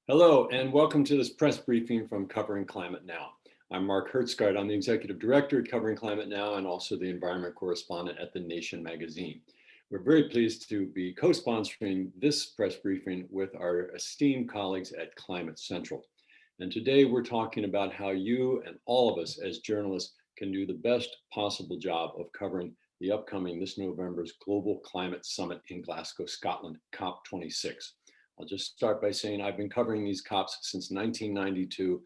Hello, and welcome to this press briefing from Covering Climate Now. I'm Mark Hertzgaard. I'm the Executive Director at Covering Climate Now and also the Environment Correspondent at The Nation magazine. We're very pleased to be co-sponsoring this press briefing with our esteemed colleagues at Climate Central. And today we're talking about how you and all of us as journalists can do the best possible job of covering the upcoming this November's Global Climate Summit in Glasgow, Scotland, COP26. I'll just start by saying I've been covering these COPs since 1992.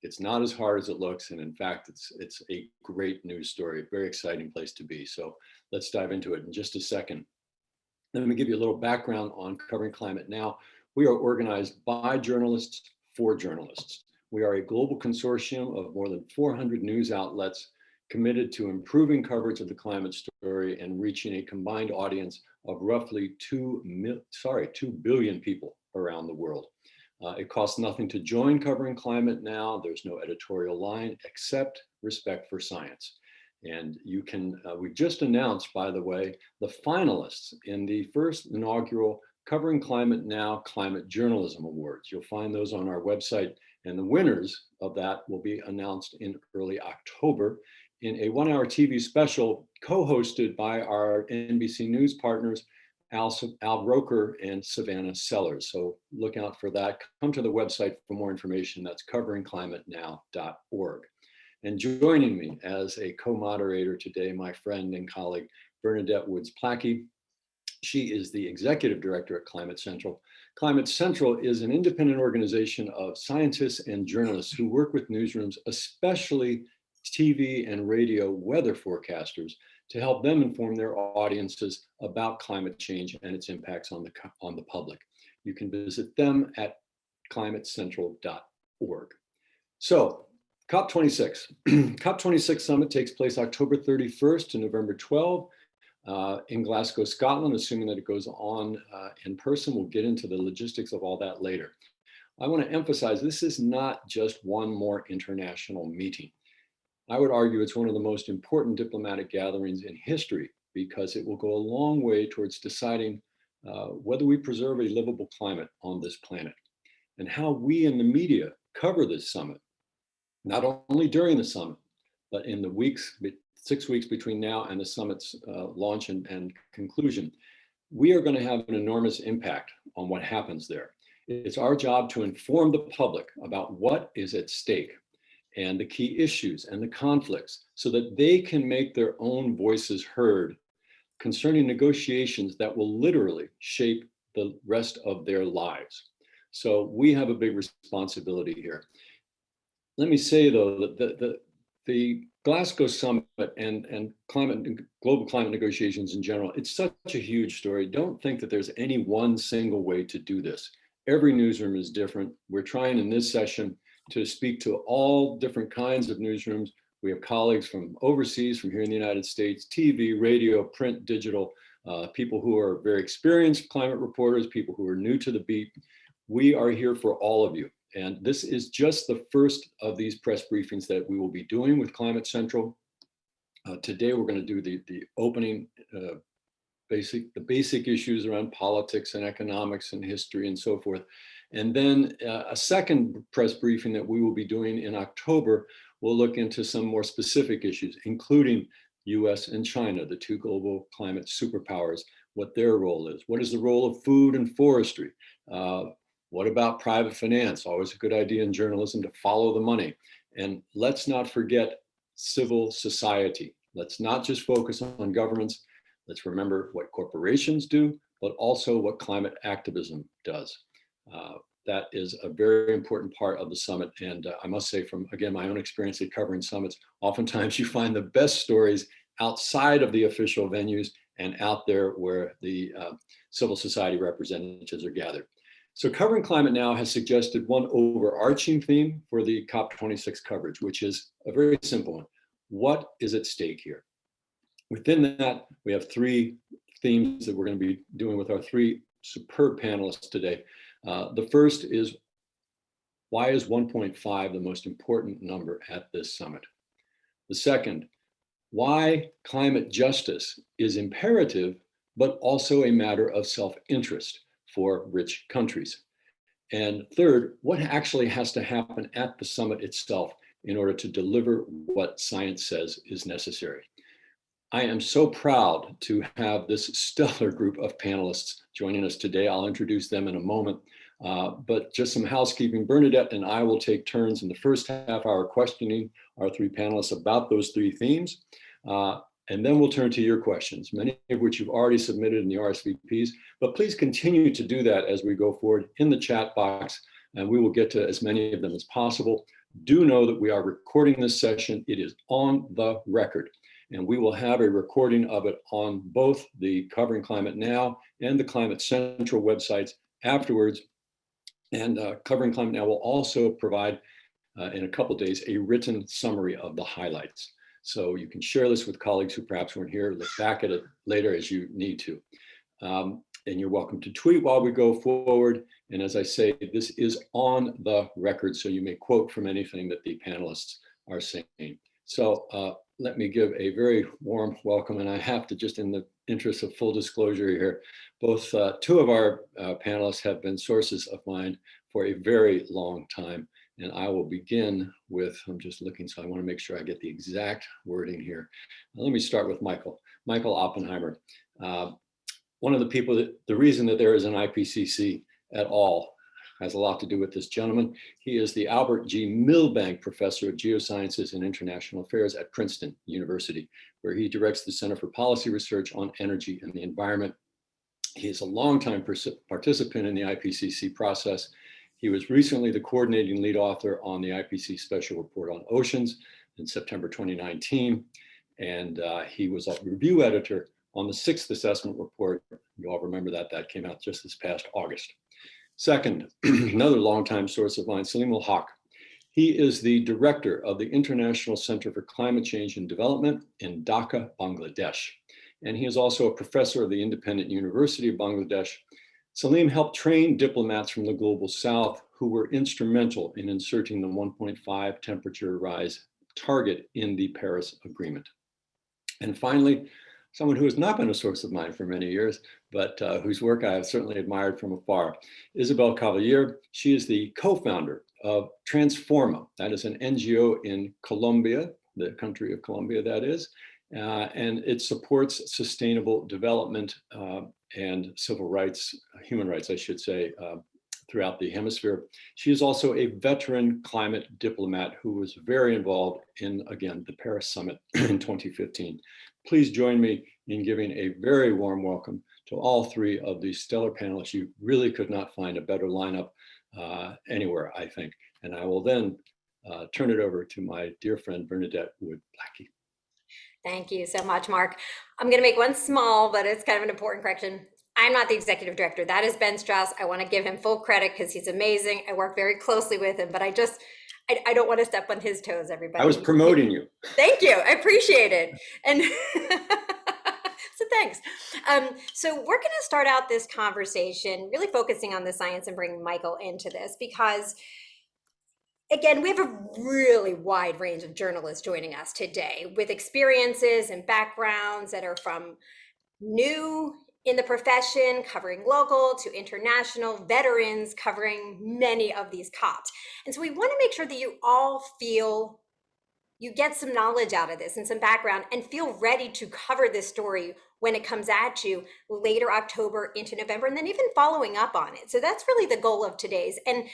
It's not as hard as it looks, and in fact, it's a great news story, a very exciting place to be. So let's dive into it in just a second. Let me give you a little background on Covering Climate Now. We are organized by journalists for journalists. We are a global consortium of more than 400 news outlets committed to improving coverage of the climate story and reaching a combined audience of roughly 2 billion people around the world. It costs nothing to join Covering Climate Now. There's no editorial line except respect for science. And you can, we just announced, by the way, the finalists in the first inaugural Covering Climate Now Climate Journalism Awards. You'll find those on our website, and the winners of that will be announced in early October in a 1-hour TV special co-hosted by our NBC News partners, Al Roker and Savannah Sellers. So look out for that. Come to the website for more information. That's coveringclimatenow.org. And joining me as a co-moderator today, my friend and colleague, Bernadette Woods-Plackey. She is the executive director at Climate Central. Climate Central is an independent organization of scientists and journalists who work with newsrooms, especially TV and radio weather forecasters, to help them inform their audiences about climate change and its impacts on the public. You can visit them at climatecentral.org. So COP26. COP26 summit takes place October 31st to November 12th in Glasgow, Scotland, assuming that it goes on in person. We'll get into the logistics of all that later. I want to emphasize this is not just one more international meeting. I would argue it's one of the most important diplomatic gatherings in history because it will go a long way towards deciding whether we preserve a livable climate on this planet and how we in the media cover this summit, not only during the summit, but in the 6 weeks between now and the summit's launch and conclusion. We are going to have an enormous impact on what happens there. It's our job to inform the public about what is at stake and the key issues and the conflicts so that they can make their own voices heard concerning negotiations that will literally shape the rest of their lives. So we have a big responsibility here. Let me say though that the Glasgow summit and global climate negotiations in general, it's such a huge story. Don't think that there's any one single way to do this. Every newsroom is different. We're trying in this session to speak to all different kinds of newsrooms. We have colleagues from overseas, from here in the United States, TV, radio, print, digital, people who are very experienced climate reporters, people who are new to the beat. We are here for all of you. And this is just the first of these press briefings that we will be doing with Climate Central. Today, we're going to do the opening, the basic issues around politics and economics and history and so forth. And then a second press briefing that we will be doing in October will look into some more specific issues, including US and China, the two global climate superpowers, what their role is. What is the role of food and forestry? What about private finance? Always a good idea in journalism to follow the money. And let's not forget civil society. Let's not just focus on governments. Let's remember what corporations do, but also what climate activism does. That is a very important part of the summit. And I must say from, again, my own experience at covering summits, oftentimes you find the best stories outside of the official venues and out there where the civil society representatives are gathered. So Covering Climate Now has suggested one overarching theme for the COP26 coverage, which is a very simple one. What is at stake here? Within that, we have three themes that we're going to be doing with our three superb panelists today. The first is, why is 1.5 the most important number at this summit? The second, why climate justice is imperative, but also a matter of self-interest for rich countries. And third, what actually has to happen at the summit itself in order to deliver what science says is necessary. I am so proud to have this stellar group of panelists joining us today. I'll introduce them in a moment, but just some housekeeping. Bernadette and I will take turns in the first half hour questioning our three panelists about those three themes. And then we'll turn to your questions, many of which you've already submitted in the RSVPs, but please continue to do that as we go forward in the chat box, and we will get to as many of them as possible. Do know that we are recording this session. It is on the record, and we will have a recording of it on both the Covering Climate Now and the Climate Central websites afterwards. And Covering Climate Now will also provide in a couple of days a written summary of the highlights. So you can share this with colleagues who perhaps weren't here, look back at it later as you need to. And you're welcome to tweet while we go forward. And as I say, this is on the record, so you may quote from anything that the panelists are saying. So let me give a very warm welcome. And I have to, just in the interest of full disclosure here, both two of our panelists have been sources of mine for a very long time. And I will begin with, I'm just looking, so I want to make sure I get the exact wording here. Now, let me start with Michael Oppenheimer. One of the people that, the reason that there is an IPCC at all has a lot to do with this gentleman. He is the Albert G. Milbank Professor of Geosciences and International Affairs at Princeton University, where he directs the Center for Policy Research on Energy and the Environment. He is a longtime participant in the IPCC process. He was recently the coordinating lead author on the IPCC Special Report on Oceans in September 2019. And he was a review editor on the 6th assessment report. You all remember that, that came out just this past August. Second, another longtime source of mine, Saleemul Huq. He is the director of the International Center for Climate Change and Development in Dhaka, Bangladesh. And he is also a professor of the Independent University of Bangladesh. Saleem helped train diplomats from the Global South who were instrumental in inserting the 1.5 temperature rise target in the Paris Agreement. And finally, someone who has not been a source of mine for many years, but whose work I have certainly admired from afar, Isabel Cavalier. She is the co-founder of Transforma. That is an NGO in Colombia, the country of Colombia that is, and it supports sustainable development and civil rights, human rights, I should say, throughout the hemisphere. She is also a veteran climate diplomat who was very involved in, again, the Paris Summit in 2015. Please join me in giving a very warm welcome to all three of these stellar panelists. You really could not find a better lineup anywhere, I think. And I will then turn it over to my dear friend, Bernadette Wood-Blackie. Thank you so much, Mark. I'm going to make one small, but it's kind of an important correction. I'm not the executive director. That is Ben Strauss. I want to give him full credit because he's amazing. I work very closely with him, but I don't want to step on his toes, everybody. I was promoting you. Thank you. I appreciate it. And so thanks. So we're going to start out this conversation really focusing on the science and bring Michael into this because, again, we have a really wide range of journalists joining us today with experiences and backgrounds that are from new in the profession, covering local to international, veterans covering many of these COPs. And so we want to make sure that you all feel you get some knowledge out of this and some background and feel ready to cover this story when it comes at you later October into November, and then even following up on it. So that's really the goal of today's. And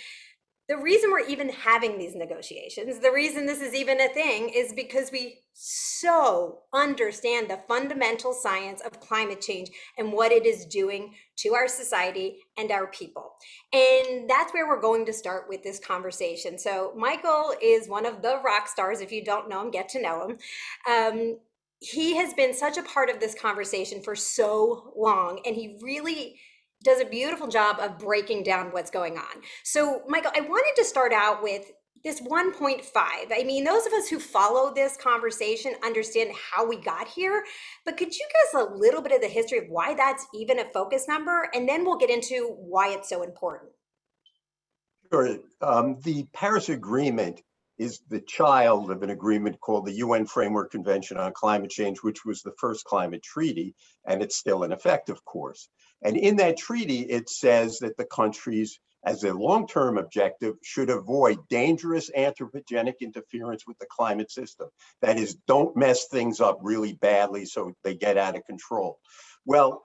the reason we're even having these negotiations, the reason this is even a thing is because we so understand the fundamental science of climate change and what it is doing to our society and our people. And that's where we're going to start with this conversation. So Michael is one of the rock stars. If you don't know him, get to know him. He has been such a part of this conversation for so long, and he really does a beautiful job of breaking down what's going on. So Michael, I wanted to start out with this 1.5. I mean, those of us who follow this conversation understand how we got here, but could you give us a little bit of the history of why that's even a focus number? And then we'll get into why it's so important. Sure. The Paris Agreement is the child of an agreement called the UN Framework Convention on Climate Change, which was the first climate treaty, and it's still in effect, of course. And in that treaty, it says that the countries as a long-term objective, should avoid dangerous anthropogenic interference with the climate system. That is, don't mess things up really badly so they get out of control. Well,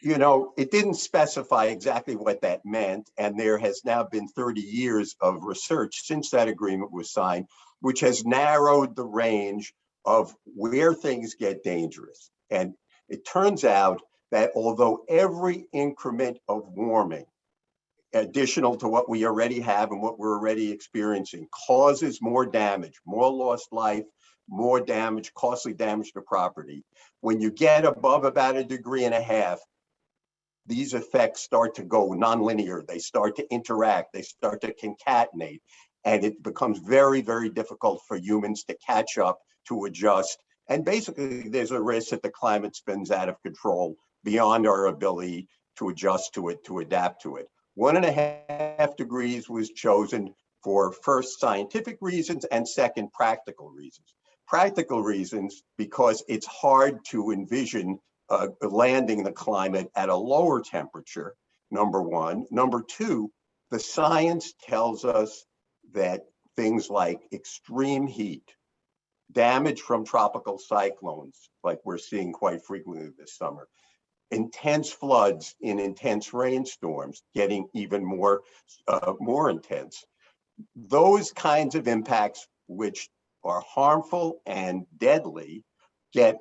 you know, it didn't specify exactly what that meant, and there has now been 30 years of research since that agreement was signed, which has narrowed the range of where things get dangerous. And it turns out that although every increment of warming, additional to what we already have and what we're already experiencing, causes more damage, more lost life, more damage, costly damage to property, when you get above about 1.5 degrees, these effects start to go nonlinear. They start to interact, they start to concatenate, and it becomes very, very difficult for humans to catch up, to adjust. And basically, there's a risk that the climate spins out of control beyond our ability to adjust to it, to adapt to it. 1.5 degrees was chosen for first scientific reasons and second practical reasons. Practical reasons because it's hard to envision landing the climate at a lower temperature, number one. Number two, the science tells us that things like extreme heat, damage from tropical cyclones, like we're seeing quite frequently this summer, intense floods in intense rainstorms, getting even more intense. Those kinds of impacts, which are harmful and deadly, get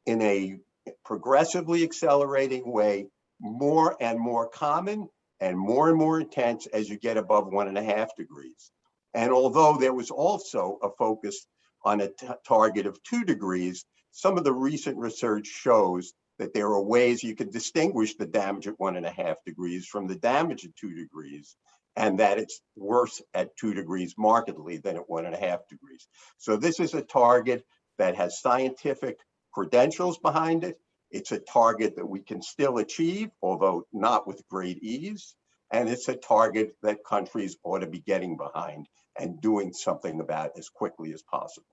in a progressively accelerating way more and more common and more intense as you get above 1.5 degrees. And although there was also a focus on a target of 2 degrees, some of the recent research shows that there are ways you can distinguish the damage at 1.5 degrees from the damage at 2 degrees, and that it's worse at 2 degrees markedly than at 1.5 degrees. So this is a target that has scientific credentials behind it. It's a target that we can still achieve, although not with great ease. And it's a target that countries ought to be getting behind and doing something about as quickly as possible.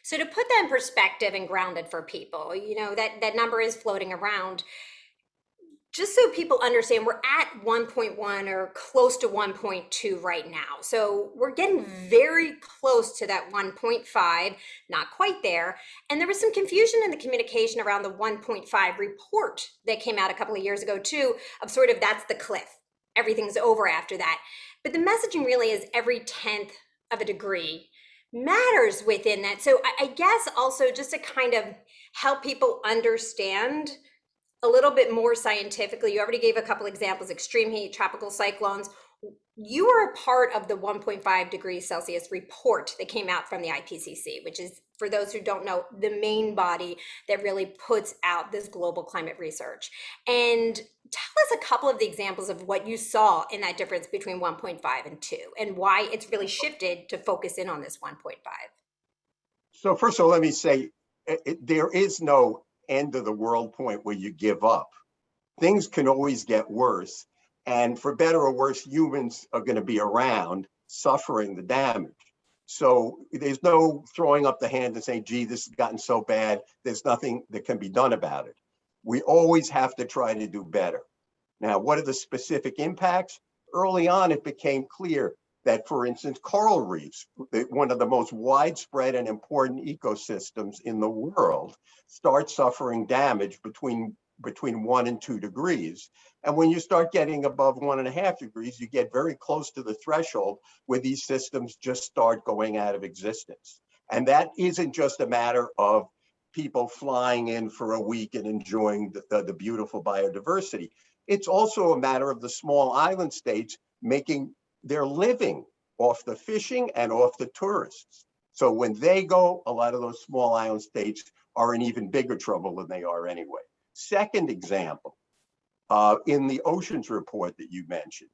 So to put that in perspective and grounded for people, you know, that number is floating around. Just so people understand, we're at 1.1 or close to 1.2 right now. So we're getting very close to that 1.5, not quite there. And there was some confusion in the communication around the 1.5 report that came out a couple of years ago too, of sort of that's the cliff. Everything's over after that. But the messaging really is every 1/10 of a degree matters within that. So I guess also just to kind of help people understand a little bit more scientifically, you already gave a couple examples, extreme heat, tropical cyclones. You are a part of the 1.5 degrees Celsius report that came out from the IPCC, which is, for those who don't know, the main body that really puts out this global climate research. And tell us a couple of the examples of what you saw in that difference between 1.5 and 2, and why it's really shifted to focus in on this 1.5. So first of all, let me say, there is no end of the world point where you give up. Things can always get worse. And for better or worse, humans are going to be around suffering the damage. So there's no throwing up the hand and saying, gee, this has gotten so bad, there's nothing that can be done about it. We always have to try to do better. Now, what are the specific impacts? Early on, it became clear that, for instance, coral reefs, one of the most widespread and important ecosystems in the world, start suffering damage between 1 and 2 degrees. And when you start getting above 1.5 degrees, you get very close to the threshold where these systems just start going out of existence. And that isn't just a matter of people flying in for a week and enjoying the beautiful biodiversity. It's also a matter of the small island states making their living off the fishing and off the tourists. So when they go, a lot of those small island states are in even bigger trouble than they are anyway. Second example, in the oceans report that you mentioned,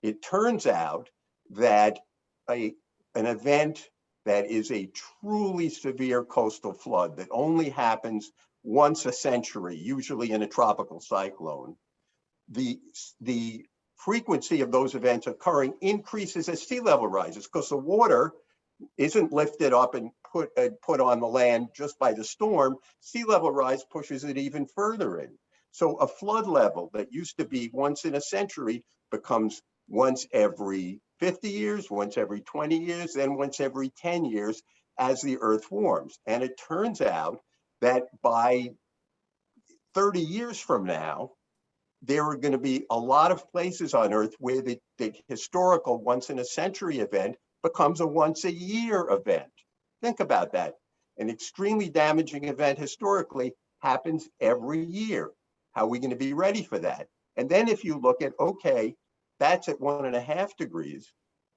it turns out that an event that is a truly severe coastal flood that only happens once a century, usually in a tropical cyclone, the frequency of those events occurring increases as sea level rises, because the water isn't lifted up and put on the land just by the storm. Sea level rise pushes it even further in. So a flood level that used to be once in a century becomes once every 50 years, once every 20 years, then once every 10 years as the Earth warms. And it turns out that by 30 years from now, there are going to be a lot of places on Earth where the historical once in a century event becomes a once a year event. Think about that. An extremely damaging event historically happens every year. How are we going to be ready for that? And then if you look at, okay, that's at 1.5 degrees.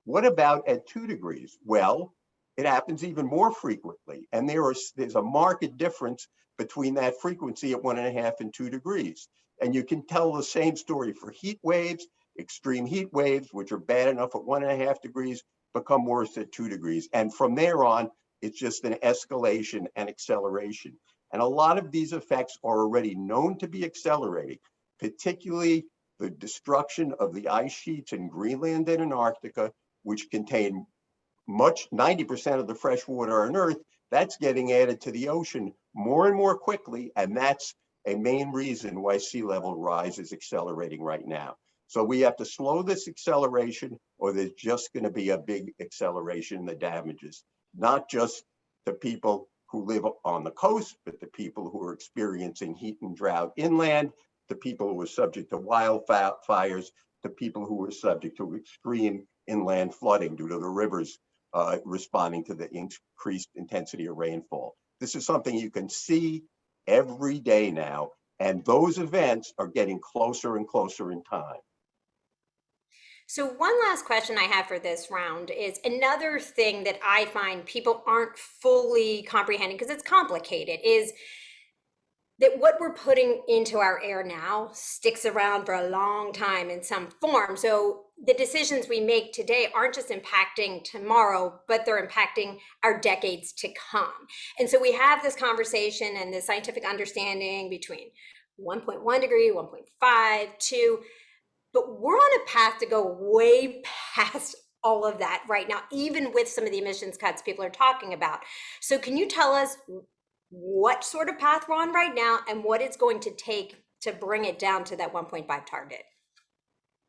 What about at 2 degrees? Well, it happens even more frequently. And there's a marked difference between that frequency at 1.5 and 2 degrees. And you can tell the same story for heat waves. Extreme heat waves, which are bad enough at 1.5 degrees, become worse at 2 degrees. And from there on, it's just an escalation and acceleration. And a lot of these effects are already known to be accelerating, particularly the destruction of the ice sheets in Greenland and Antarctica, which contain 90% of the fresh water on Earth. That's getting added to the ocean more and more quickly. And that's a main reason why sea level rise is accelerating right now. So we have to slow this acceleration, or there's just going to be a big acceleration in the damages, not just the people who live on the coast, but the people who are experiencing heat and drought inland, the people who are subject to wildfires, the people who are subject to extreme inland flooding due to the rivers responding to the increased intensity of rainfall. This is something you can see every day now, and those events are getting closer and closer in time. So one last question I have for this round is another thing that I find people aren't fully comprehending, because it's complicated, is that what we're putting into our air now sticks around for a long time in some form. So the decisions we make today aren't just impacting tomorrow, but they're impacting our decades to come. And so we have this conversation and this scientific understanding between 1.1 degree, 1.5, 2, but we're on a path to go way past all of that right now, even with some of the emissions cuts people are talking about. So can you tell us what sort of path we're on right now and what it's going to take to bring it down to that 1.5 target?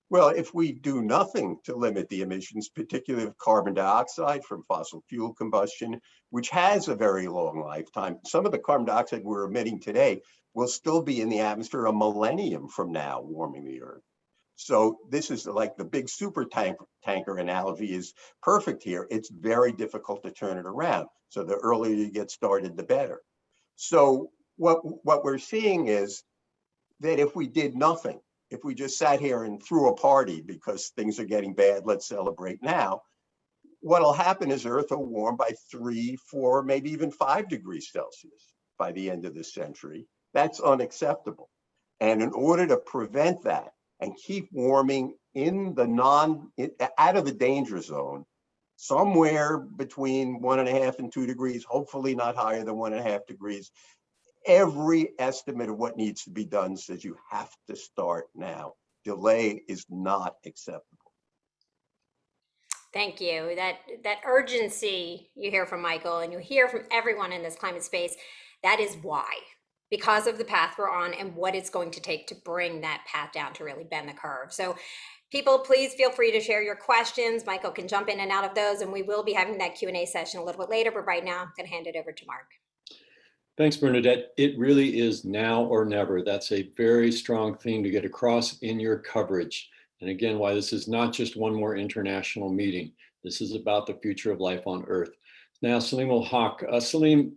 Well, if we do nothing to limit the emissions, particularly of carbon dioxide from fossil fuel combustion, which has a very long lifetime, some of the carbon dioxide we're emitting today will still be in the atmosphere a millennium from now, warming the Earth. So this is like the big super tanker analogy is perfect here. It's very difficult to turn it around. So the earlier you get started, the better. So what we're seeing is that if we did nothing, if we just sat here and threw a party because things are getting bad, let's celebrate now, what'll happen is Earth will warm by 3, 4, maybe even 5 degrees Celsius by the end of this century. That's unacceptable. And in order to prevent that and keep warming in the out of the danger zone, somewhere between 1.5 and 2 degrees, hopefully not higher than 1.5 degrees, every estimate of what needs to be done says you have to start now. Delay is not acceptable. Thank you. That urgency you hear from Michael and you hear from everyone in this climate space, that is why, because of the path we're on and what it's going to take to bring that path down to really bend the curve. So people, please feel free to share your questions. Michael can jump in and out of those, and we will be having that Q&A session a little bit later, but right now I'm going to hand it over to Mark. Thanks, Bernadette. It really is now or never. That's a very strong thing to get across in your coverage. And again, why this is not just one more international meeting. This is about the future of life on Earth. Now, Saleemul Huq. Saleem,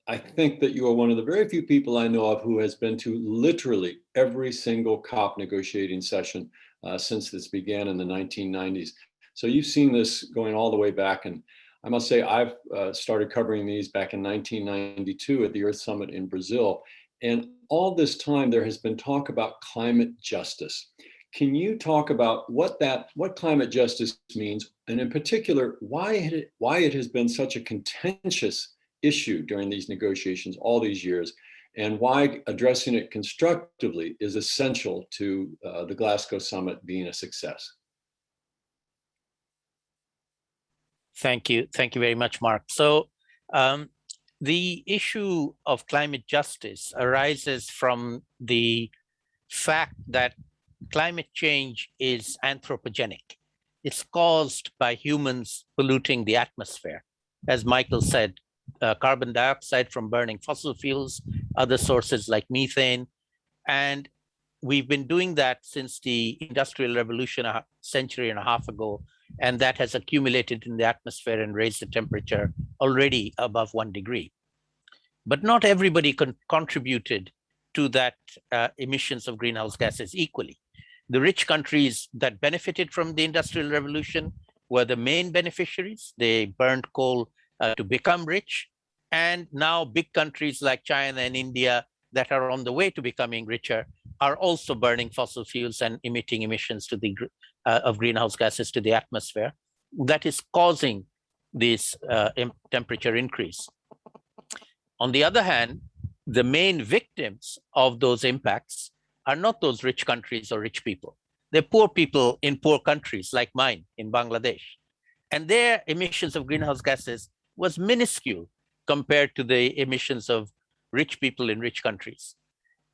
I think that you are one of the very few people I know of who has been to literally every single COP negotiating session since this began in the 1990s. So you've seen this going all the way back. And I must say, I've started covering these back in 1992 at the Earth Summit in Brazil. And all this time, there has been talk about climate justice. Can you talk about what climate justice means, and in particular, why it has been such a contentious issue during these negotiations all these years, and why addressing it constructively is essential to the Glasgow Summit being a success? Thank you. Thank you very much, Mark. So the issue of climate justice arises from the fact that climate change is anthropogenic. It's caused by humans polluting the atmosphere. As Michael said, carbon dioxide from burning fossil fuels, other sources like methane. And we've been doing that since the Industrial Revolution a century and a half ago. And that has accumulated in the atmosphere and raised the temperature already above 1 degree. But not everybody contributed to that emissions of greenhouse gases equally. The rich countries that benefited from the Industrial Revolution were the main beneficiaries. They burned coal to become rich. And now big countries like China and India that are on the way to becoming richer are also burning fossil fuels and emitting emissions to the of greenhouse gases to the atmosphere. That is causing this temperature increase. On the other hand, the main victims of those impacts are not those rich countries or rich people. They're poor people in poor countries like mine in Bangladesh. And their emissions of greenhouse gases was minuscule compared to the emissions of rich people in rich countries.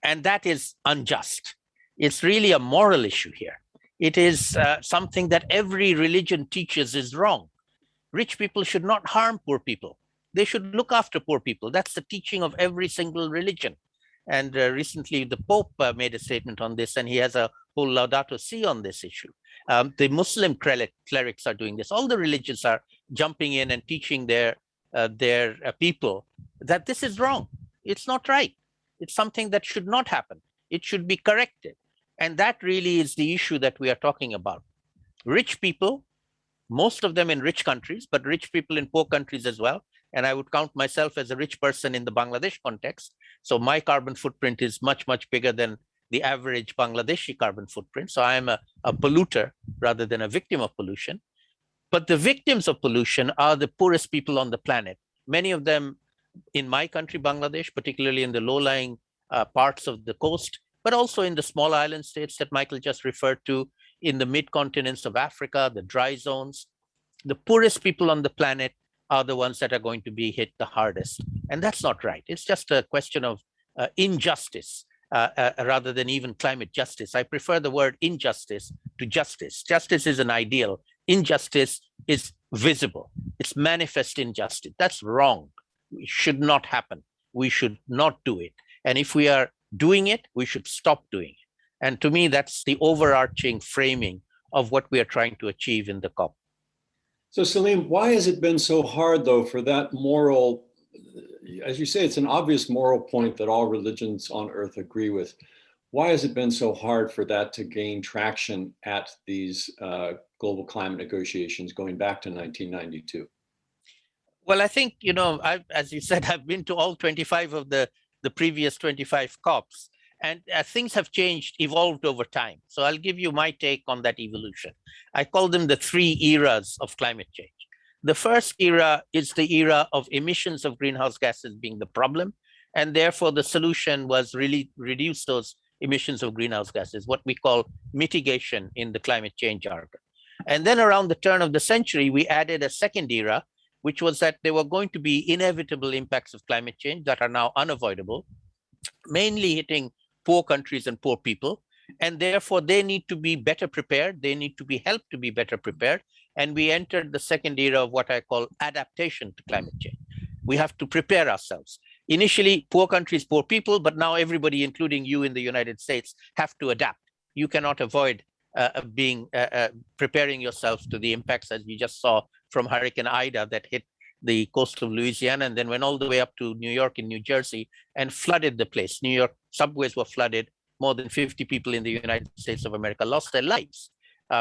And that is unjust. It's really a moral issue here. It is something that every religion teaches is wrong. Rich people should not harm poor people. They should look after poor people. That's the teaching of every single religion. And recently, the Pope made a statement on this, and he has a whole Laudato Si on this issue. The Muslim clerics are doing this. All the religions are jumping in and teaching their people that this is wrong. It's not right. It's something that should not happen. It should be corrected. And that really is the issue that we are talking about. Rich people, most of them in rich countries, but rich people in poor countries as well. And I would count myself as a rich person in the Bangladesh context. So my carbon footprint is much, much bigger than the average Bangladeshi carbon footprint. So I am a polluter rather than a victim of pollution. But the victims of pollution are the poorest people on the planet. Many of them in my country, Bangladesh, particularly in the low-lying parts of the coast, but also in the small island states that Michael just referred to, in the mid-continents of Africa, the dry zones. The poorest people on the planet are the ones that are going to be hit the hardest. And that's not right. It's just a question of injustice rather than even climate justice. I prefer the word injustice to justice. Justice is an ideal. Injustice is visible. It's manifest injustice. That's wrong. It should not happen. We should not do it. And if we are doing it, we should stop doing it. And to me, that's the overarching framing of what we are trying to achieve in the COP. So Saleem, why has it been so hard though for that moral, as you say, it's an obvious moral point that all religions on earth agree with. Why has it been so hard for that to gain traction at these global climate negotiations going back to 1992? Well, I think, as you said, I've been to all 25 of the previous 25 COPs. And things have changed, evolved over time. So I'll give you my take on that evolution. I call them the 3 eras of climate change. The first era is the era of emissions of greenhouse gases being the problem. And therefore, the solution was really reduce those emissions of greenhouse gases, what we call mitigation in the climate change jargon. And then around the turn of the century, we added a second era, which was that there were going to be inevitable impacts of climate change that are now unavoidable, mainly hitting poor countries and poor people, and therefore they need to be better prepared. They need to be helped to be better prepared. And we entered the second era of what I call adaptation to climate change. We have to prepare ourselves. Initially, poor countries, poor people, but now everybody, including you in the United States, have to adapt. You cannot avoid preparing yourselves to the impacts, as you just saw from Hurricane Ida that hit the coast of Louisiana and then went all the way up to New York and New Jersey and flooded the place. New York subways were flooded. More than 50 people in the United States of America lost their lives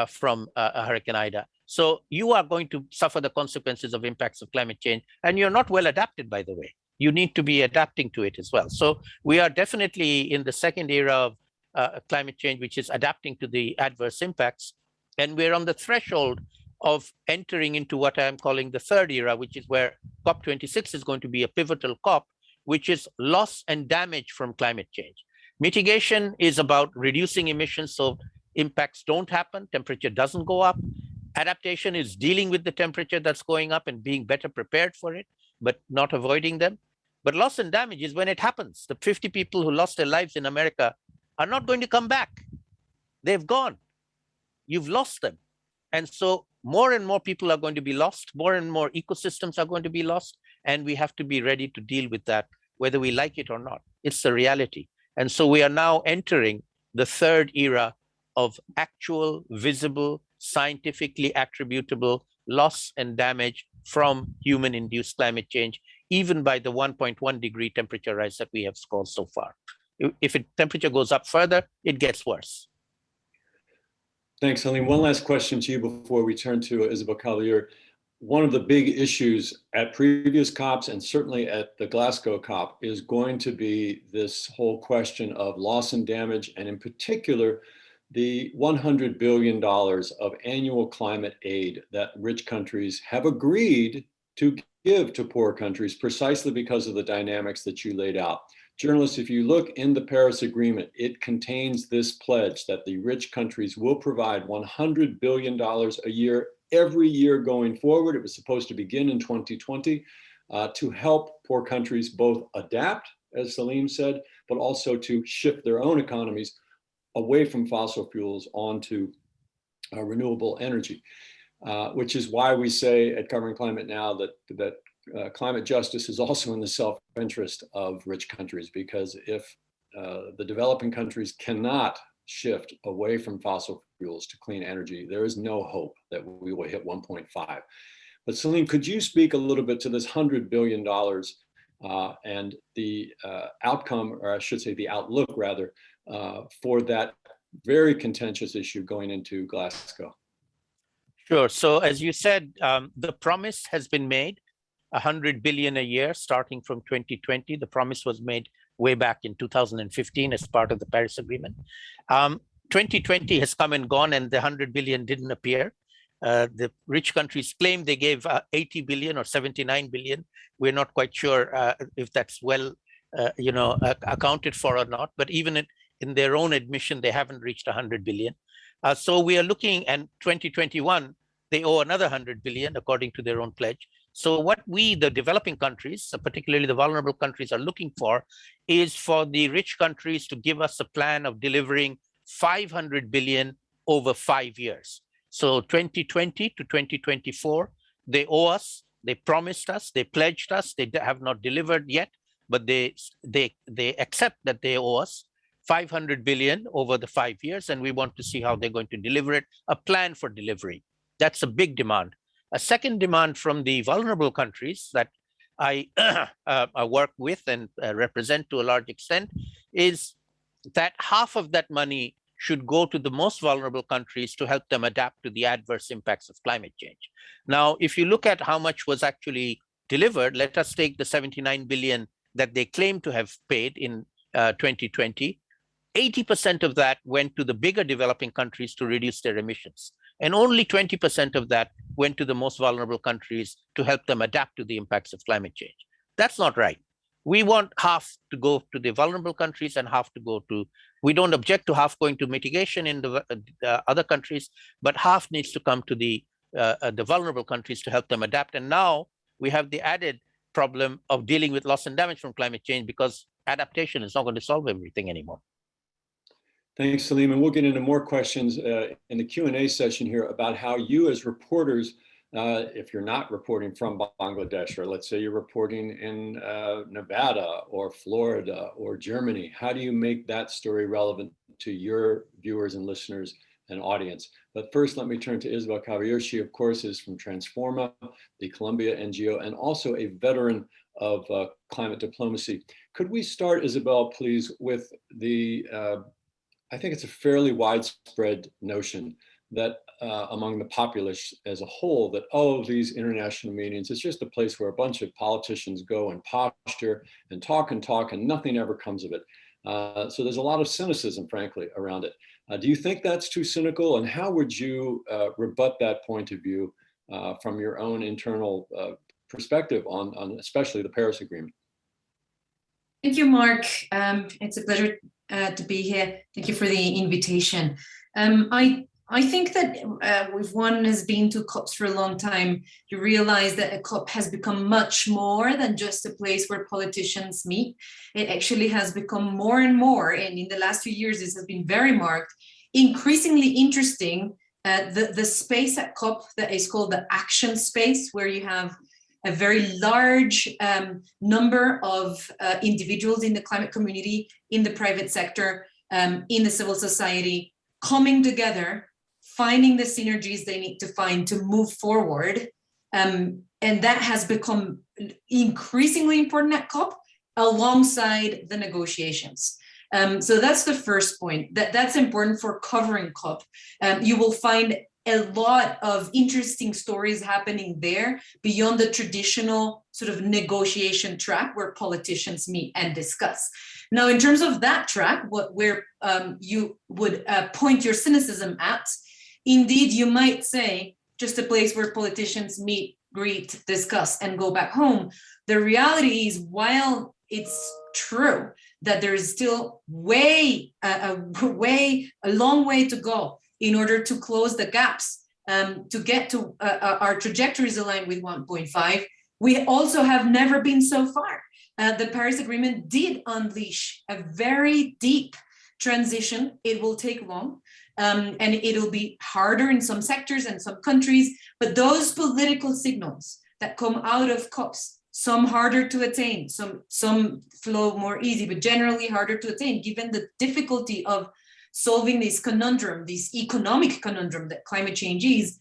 from Hurricane Ida. So you are going to suffer the consequences of impacts of climate change, and you're not well adapted, by the way. You need to be adapting to it as well. So we are definitely in the second era of climate change, which is adapting to the adverse impacts. And we're on the threshold of entering into what I'm calling the third era, which is where COP26 is going to be a pivotal COP, which is loss and damage from climate change. Mitigation is about reducing emissions so impacts don't happen, temperature doesn't go up. Adaptation is dealing with the temperature that's going up and being better prepared for it, but not avoiding them. But loss and damage is when it happens. The 50 people who lost their lives in America are not going to come back. they've gone. You've lost them. And so more and more people are going to be lost, more and more ecosystems are going to be lost, and we have to be ready to deal with that, whether we like it or not. It's the reality. And so we are now entering the third era of actual, visible, scientifically attributable loss and damage from human-induced climate change, even by the 1.1 degree temperature rise that we have scored so far. If temperature goes up further, it gets worse. Thanks, Saleem. One last question to you before we turn to Isabel Cavalier. One of the big issues at previous COPs and certainly at the Glasgow COP is going to be this whole question of loss and damage, and in particular, the $100 billion of annual climate aid that rich countries have agreed to give to poor countries precisely because of the dynamics that you laid out. Journalists, if you look in the Paris Agreement, it contains this pledge that the rich countries will provide $100 billion a year, every year going forward. It was supposed to begin in 2020 to help poor countries both adapt, as Saleem said, but also to shift their own economies away from fossil fuels onto renewable energy, which is why we say at Covering Climate Now that climate justice is also in the self-interest of rich countries, because if the developing countries cannot shift away from fossil fuels to clean energy, there is no hope that we will hit 1.5. But Saleem, could you speak a little bit to this $100 billion and the outcome, or I should say the outlook rather, for that very contentious issue going into Glasgow? Sure. So as you said, the promise has been made, 100 billion a year starting from 2020. The promise was made way back in 2015 as part of the Paris Agreement. 2020 has come and gone, and the 100 billion didn't appear. The rich countries claim they gave 80 billion or 79 billion. We're not quite sure if that's well, accounted for or not. But even in their own admission, they haven't reached 100 billion. So we are looking at 2021. They owe another 100 billion according to their own pledge. So what we, the developing countries, particularly the vulnerable countries, are looking for is for the rich countries to give us a plan of delivering 500 billion over 5 years. So 2020 to 2024, they owe us, they promised us, they pledged us, they have not delivered yet, but they accept that they owe us 500 billion over the 5 years, and we want to see how they're going to deliver it, a plan for delivery. That's a big demand. A second demand from the vulnerable countries that I work with and represent to a large extent is that half of that money should go to the most vulnerable countries to help them adapt to the adverse impacts of climate change. Now, if you look at how much was actually delivered, let us take the 79 billion that they claim to have paid in 2020. 80% of that went to the bigger developing countries to reduce their emissions. And only 20% of that went to the most vulnerable countries to help them adapt to the impacts of climate change. That's not right. We want half to go to the vulnerable countries and half to go to, we don't object to half going to mitigation in the other countries, but half needs to come to the vulnerable countries to help them adapt. And now we have the added problem of dealing with loss and damage from climate change, because adaptation is not going to solve everything anymore. Thanks, Saleem. And we'll get into more questions in the Q&A session here about how you as reporters, if you're not reporting from Bangladesh, or let's say you're reporting in Nevada or Florida or Germany, how do you make that story relevant to your viewers and listeners and audience? But first, let me turn to Isabel Cavalier. She, of course, is from Transforma, the Columbia NGO, and also a veteran of climate diplomacy. Could we start, Isabel, please, with the I think it's a fairly widespread notion that among the populace as a whole, that, oh, these international meetings, it's just a place where a bunch of politicians go and posture and talk, and nothing ever comes of it. So there's a lot of cynicism, frankly, around it. Do you think that's too cynical? And how would you rebut that point of view from your own internal perspective on especially the Paris Agreement? Thank you, Mark. It's a pleasure to be here. Thank you for the invitation. I think that if one has been to COPs for a long time, you realize that a COP has become much more than just a place where politicians meet. It actually has become more and more, and in the last few years, this has been very marked, increasingly interesting the space at COP that is called the action space, where you have a very large number of individuals in the climate community, in the private sector, in the civil society, coming together, finding the synergies they need to find to move forward. And that has become increasingly important at COP alongside the negotiations. So that's the first point, that's important for covering COP. You will find a lot of interesting stories happening there beyond the traditional sort of negotiation track where politicians meet and discuss. Now, in terms of that track, where you would point your cynicism at, indeed, you might say just a place where politicians meet, greet, discuss, and go back home. The reality is, while it's true that there is still a long way to go in order to close the gaps, to get to our trajectories aligned with 1.5, we also have never been so far. The Paris Agreement did unleash a very deep transition. It will take long, and it'll be harder in some sectors and some countries, but those political signals that come out of COPs, some harder to attain, some flow more easy, but generally harder to attain, given the difficulty of solving this conundrum, this economic conundrum that climate change is,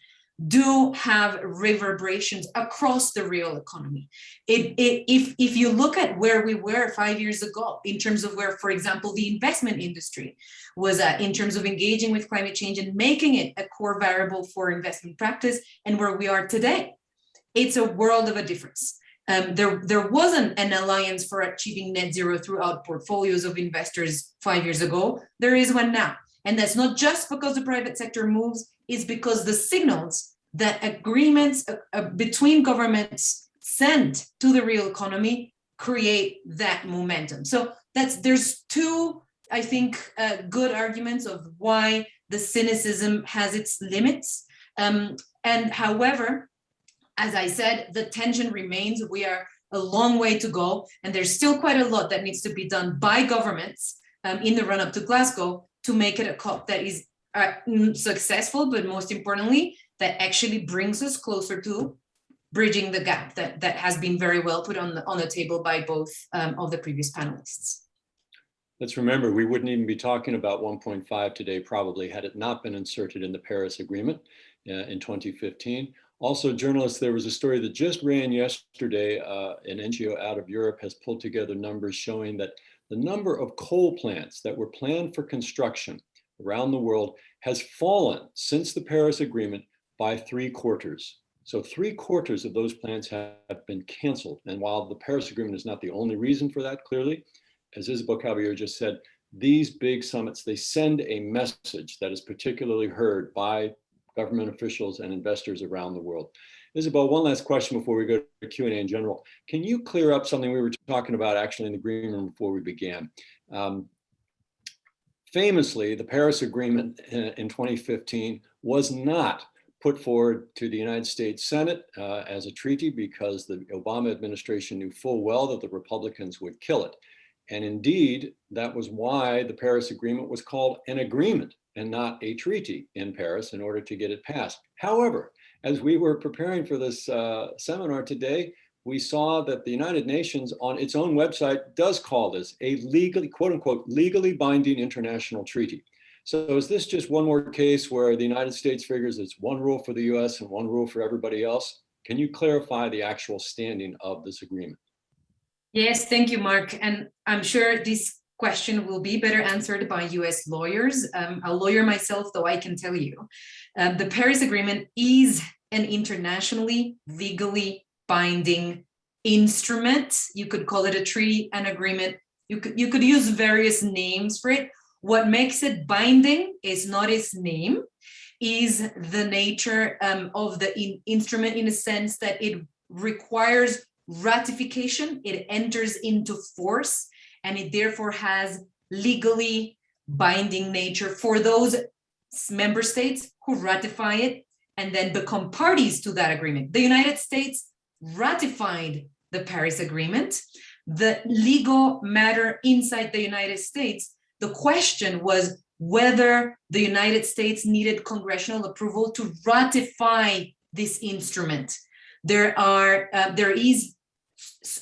do have reverberations across the real economy. If you look at where we were 5 years ago, in terms of where, for example, the investment industry was at, in terms of engaging with climate change and making it a core variable for investment practice, and where we are today, it's a world of a difference. There wasn't an alliance for achieving net zero throughout portfolios of investors 5 years ago. There is one now. And that's not just because the private sector moves, it's because the signals that agreements between governments send to the real economy create that momentum. So there's two, I think, good arguments of why the cynicism has its limits. And however, as I said, the tension remains. We are a long way to go, and there's still quite a lot that needs to be done by governments in the run-up to Glasgow to make it a COP that is successful, but most importantly, that actually brings us closer to bridging the gap that has been very well put on the table by both of the previous panelists. Let's remember, we wouldn't even be talking about 1.5 today, probably, had it not been inserted in the Paris Agreement in 2015. Also, journalists, there was a story that just ran yesterday. An NGO out of Europe has pulled together numbers showing that the number of coal plants that were planned for construction around the world has fallen since the Paris Agreement by 3/4. So 3/4 of those plants have been canceled. And while the Paris Agreement is not the only reason for that, clearly, as Isabel Caballero just said, these big summits, they send a message that is particularly heard by government officials and investors around the world. Isabel, one last question before we go to Q&A in general. Can you clear up something we were talking about actually in the green room before we began? Famously, the Paris Agreement in 2015 was not put forward to the United States Senate as a treaty because the Obama administration knew full well that the Republicans would kill it. And indeed, that was why the Paris Agreement was called an agreement and not a treaty in Paris in order to get it passed. However, as we were preparing for this seminar today, we saw that the United Nations on its own website does call this a legally, quote unquote, legally binding international treaty. So is this just one more case where the United States figures it's one rule for the US and one rule for everybody else? Can you clarify the actual standing of this agreement? Yes, thank you, Mark. And I'm sure this question will be better answered by US lawyers. A lawyer myself, though I can tell you, the Paris Agreement is an internationally legally binding instrument. You could call it a treaty, an agreement. You could use various names for it. What makes it binding is not its name, is the nature of the instrument, in a sense that it requires ratification, it enters into force, and it therefore has legally binding nature for those member states who ratify it and then become parties to that agreement. The United States ratified the Paris Agreement. The legal matter inside the United States, the question was, whether the United States needed congressional approval to ratify this instrument. There is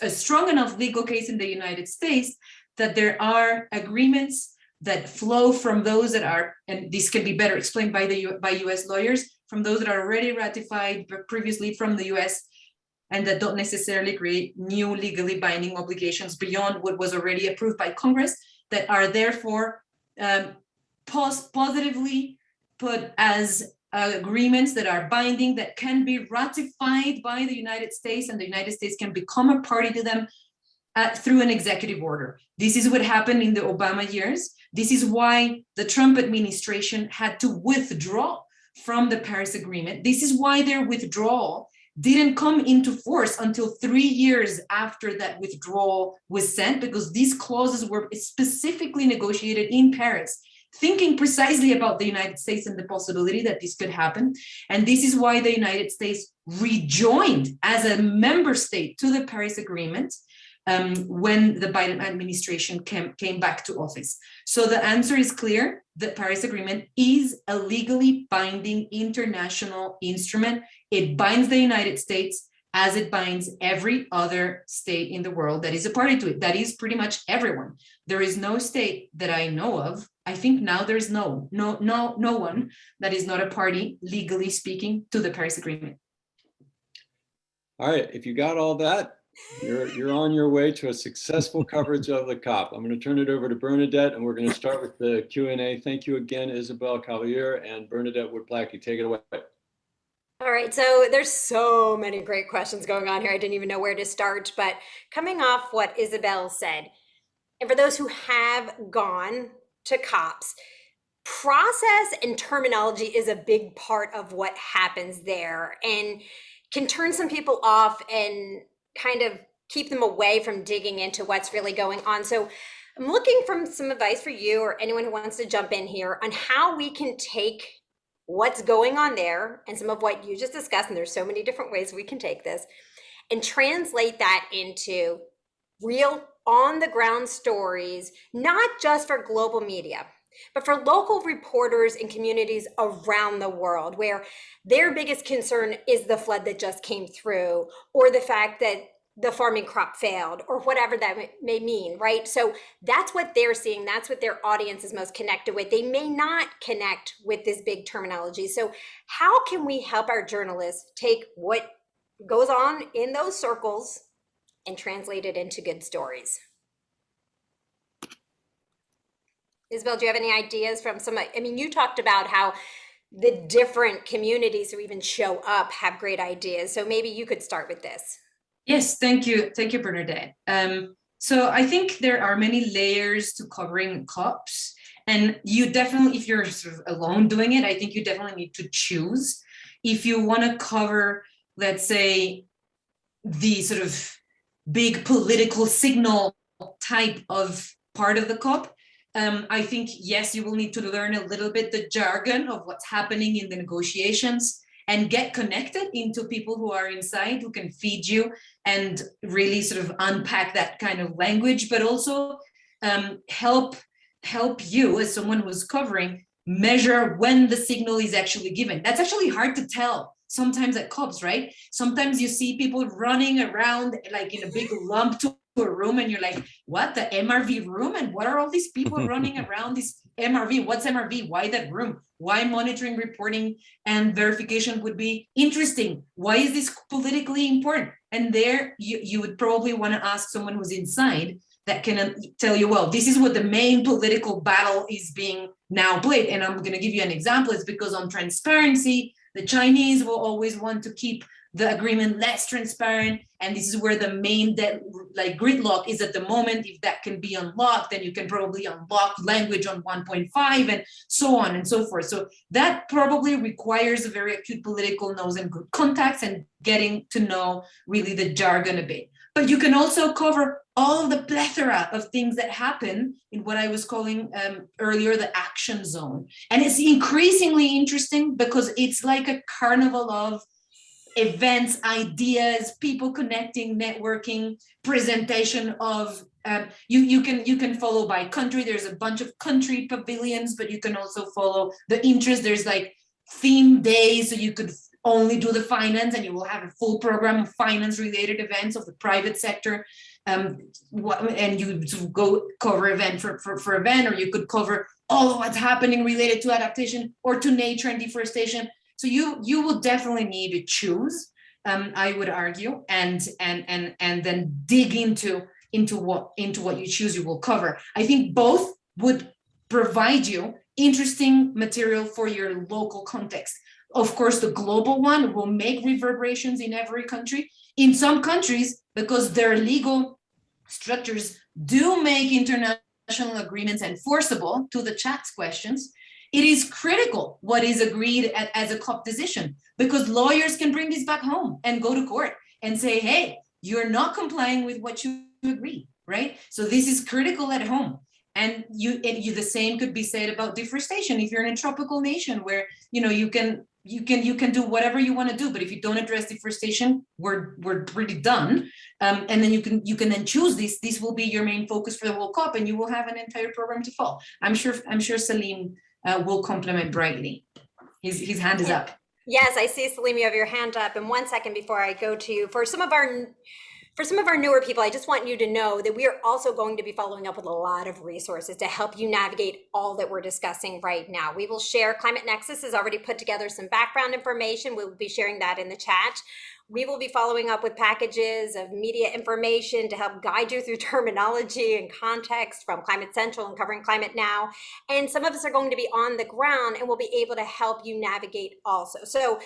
a strong enough legal case in the United States that there are agreements that flow from those that are, and this can be better explained by US lawyers, from those that are already ratified previously from the US, and that don't necessarily create new legally binding obligations beyond what was already approved by Congress, that are therefore positively put as agreements that are binding, that can be ratified by the United States, and the United States can become a party to them through an executive order. This is what happened in the Obama years. This is why the Trump administration had to withdraw from the Paris Agreement. This is why their withdrawal didn't come into force until 3 years after that withdrawal was sent, because these clauses were specifically negotiated in Paris, thinking precisely about the United States and the possibility that this could happen. And this is why the United States rejoined as a member state to the Paris Agreement when the Biden administration came back to office. So the answer is clear. The Paris Agreement is a legally binding international instrument. It binds the United States as it binds every other state in the world that is a party to it. That is pretty much everyone. There is no state that I know of. I think now there's no one that is not a party, legally speaking, to the Paris Agreement. All right, if you got all that, you're on your way to a successful coverage of the COP. I'm going to turn it over to Bernadette, and we're going to start with the Q&A. Thank you again, Isabel Cavalier and Bernadette Wood-Blackie. Take it away. All right, so there's so many great questions going on here. I didn't even know where to start, but coming off what Isabel said, and for those who have gone to COPs, process and terminology is a big part of what happens there and can turn some people off and kind of keep them away from digging into what's really going on. So I'm looking for some advice for you or anyone who wants to jump in here on how we can take what's going on there and some of what you just discussed, and there's so many different ways we can take this, and translate that into real on the ground stories, not just for global media, but for local reporters and communities around the world where their biggest concern is the flood that just came through, or the fact that the farming crop failed, or whatever that may mean, right? So that's what they're seeing. That's what their audience is most connected with. They may not connect with this big terminology. So how can we help our journalists take what goes on in those circles and translate it into good stories? Isabel, do you have any ideas from some, I mean, you talked about how the different communities who even show up have great ideas. So maybe you could start with this. Yes, thank you. Thank you, Bernadette. So I think there are many layers to covering COPs. And you definitely, if you're sort of alone doing it, I think you definitely need to choose. If you want to cover, let's say, the sort of big political signal type of part of the COP, I think, yes, you will need to learn a little bit the jargon of what's happening in the negotiations and get connected into people who are inside, who can feed you and really sort of unpack that kind of language, but also help you as someone who's covering measure when the signal is actually given. That's actually hard to tell sometimes at COPs, right? Sometimes you see people running around like in a big lump to a room and you're like, what, the MRV room? And what are all these people running around this MRV? What's MRV? Why that room? Why monitoring, reporting, and verification would be interesting? Why is this politically important? And there you would probably want to ask someone who's inside that can tell you, well, this is what the main political battle is being now played. And I'm going to give you an example. It's because on transparency, the Chinese will always want to keep the agreement less transparent, and this is where the main gridlock is at the moment. If that can be unlocked, then you can probably unlock language on 1.5 and so on and so forth. So that probably requires a very acute political nose and good contacts and getting to know really the jargon a bit. But you can also cover all of the plethora of things that happen in what I was calling earlier the action zone. And it's increasingly interesting because it's like a carnival of events, ideas, people connecting, networking, presentation of you can follow by country. There's a bunch of country pavilions, but you can also follow the interest. There's like theme days, so you could only do the finance, and you will have a full program of finance related events of the private sector. And you go cover event for event, or you could cover all of what's happening related to adaptation or to nature and deforestation. So you will definitely need to choose, I would argue, and then dig into what you choose you will cover. I think both would provide you interesting material for your local context. Of course, the global one will make reverberations in every country. In some countries, because their legal structures do make international agreements enforceable to the chat's questions, it is critical what is agreed as a COP decision, because lawyers can bring this back home and go to court and say, hey, you're not complying with what you agreed, right? So this is critical at home. And the same could be said about deforestation. If you're in a tropical nation where you can do whatever you want to do, but if you don't address deforestation, we're pretty done. And then you can then choose this will be your main focus for the whole COP, and you will have an entire program to follow. I'm sure Saleem will complement brightly. His hand is up. Yes, I see, Saleem, you have your hand up. And 1 second before I go to you, for some of our newer people, I just want you to know that we are also going to be following up with a lot of resources to help you navigate all that we're discussing right now. We will share, Climate Nexus has already put together some background information. We will be sharing that in the chat. We will be following up with packages of media information to help guide you through terminology and context from Climate Central and Covering Climate Now. And some of us are going to be on the ground and we'll be able to help you navigate also. So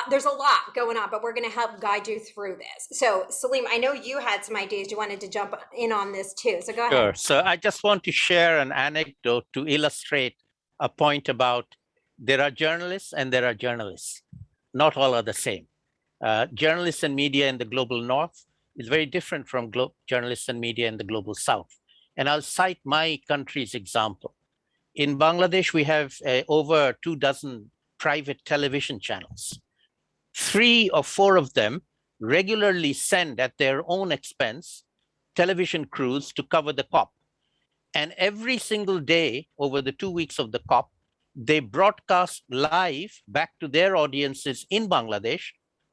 there's a lot going on, but we're going to help guide you through this. So Saleem, I know you had some ideas. You wanted to jump in on this too. So go ahead. Sure. So I just want to share an anecdote to illustrate a point about there are journalists and there are journalists. Not all are the same. Journalists and media in the global north is very different from journalists and media in the global south. And I'll cite my country's example. In Bangladesh, we have over 24 private television channels. 3 or 4 of them regularly send at their own expense television crews to cover the COP. And every single day over the 2 weeks of the COP, they broadcast live back to their audiences in Bangladesh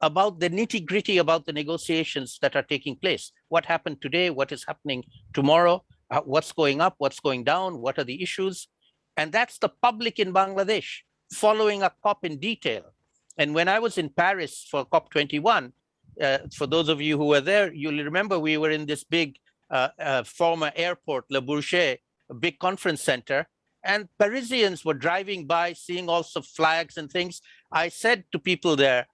about the nitty-gritty about the negotiations that are taking place. What happened today, what is happening tomorrow, what's going up, what's going down, what are the issues. And that's the public in Bangladesh following a COP in detail. And when I was in Paris for COP21, for those of you who were there, you'll remember we were in this big former airport, Le Bourget, a big conference center, and Parisians were driving by, seeing all sorts of flags and things. I said to people there,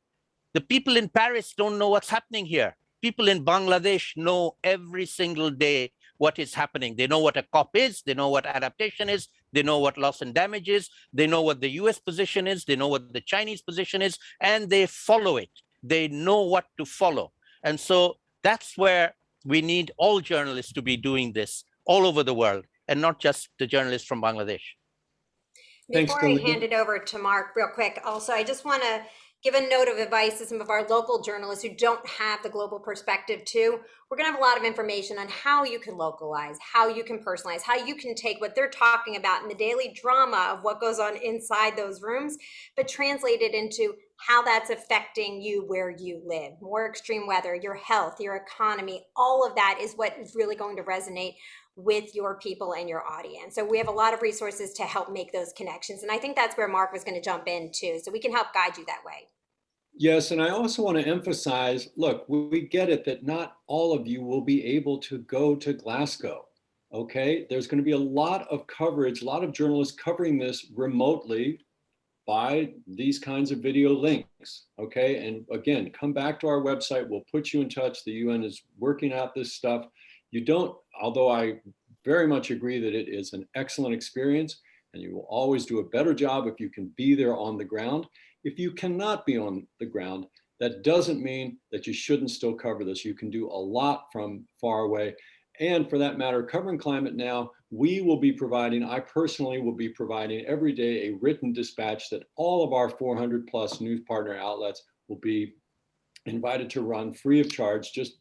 the people in Paris don't know what's happening here. People in Bangladesh know every single day what is happening. They know what a COP is, they know what adaptation is, they know what loss and damage is, they know what the US position is, they know what the Chinese position is, and they follow it. They know what to follow. And so that's where we need all journalists to be doing this all over the world, and not just the journalists from Bangladesh. Before I hand it over to Mark real quick, also, I just want to give a note of advice to some of our local journalists who don't have the global perspective too. We're going to have a lot of information on how you can localize, how you can personalize, how you can take what they're talking about in the daily drama of what goes on inside those rooms, but translate it into how that's affecting you where you live. More extreme weather, your health, your economy, all of that is what is really going to resonate with your people and your audience. So we have a lot of resources to help make those connections. And I think that's where Mark was going to jump in too. So we can help guide you that way. Yes, and I also want to emphasize, look, we get it that not all of you will be able to go to Glasgow, okay? There's going to be a lot of coverage, a lot of journalists covering this remotely by these kinds of video links, okay? And again, come back to our website. We'll put you in touch. The UN is working out this stuff. You don't, although I very much agree that it is an excellent experience and you will always do a better job if you can be there on the ground. If you cannot be on the ground, that doesn't mean that you shouldn't still cover this. You can do a lot from far away. And for that matter, Covering Climate Now, we will be providing, I personally will be providing every day a written dispatch that all of our 400 plus news partner outlets will be invited to run free of charge, just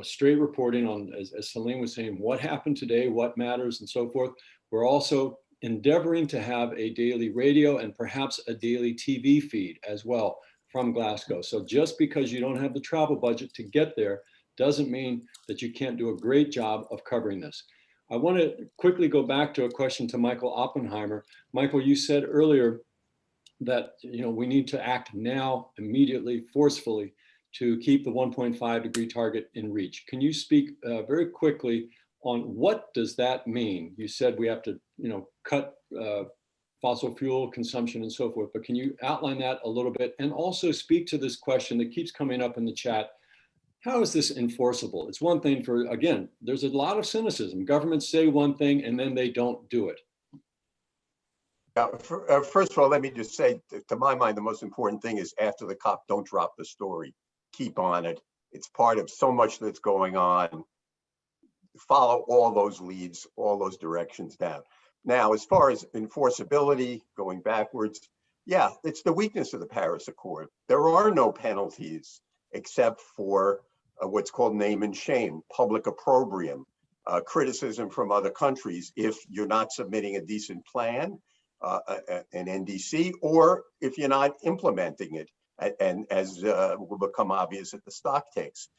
straight reporting on, as Saleem was saying, what happened today, what matters, and so forth. We're also endeavoring to have a daily radio and perhaps a daily TV feed as well from Glasgow. So just because you don't have the travel budget to get there doesn't mean that you can't do a great job of covering this. I want to quickly go back to a question to Michael Oppenheimer. Michael, you said earlier that we need to act now, immediately, forcefully, to keep the 1.5 degree target in reach. Can you speak very quickly on what does that mean? You said we have to, cut fossil fuel consumption and so forth, but can you outline that a little bit and also speak to this question that keeps coming up in the chat? How is this enforceable? It's one thing for, again, there's a lot of cynicism. Governments say one thing and then they don't do it. First of all, let me just say, to my mind, the most important thing is after the COP, don't drop the story. Keep on it. It's part of so much that's going on. Follow all those leads, all those directions down. Now, as far as enforceability, going backwards, yeah, it's the weakness of the Paris Accord. There are no penalties except for what's called name and shame, public opprobrium, criticism from other countries if you're not submitting a decent plan, an NDC, or if you're not implementing it, and as will become obvious at the stock takes.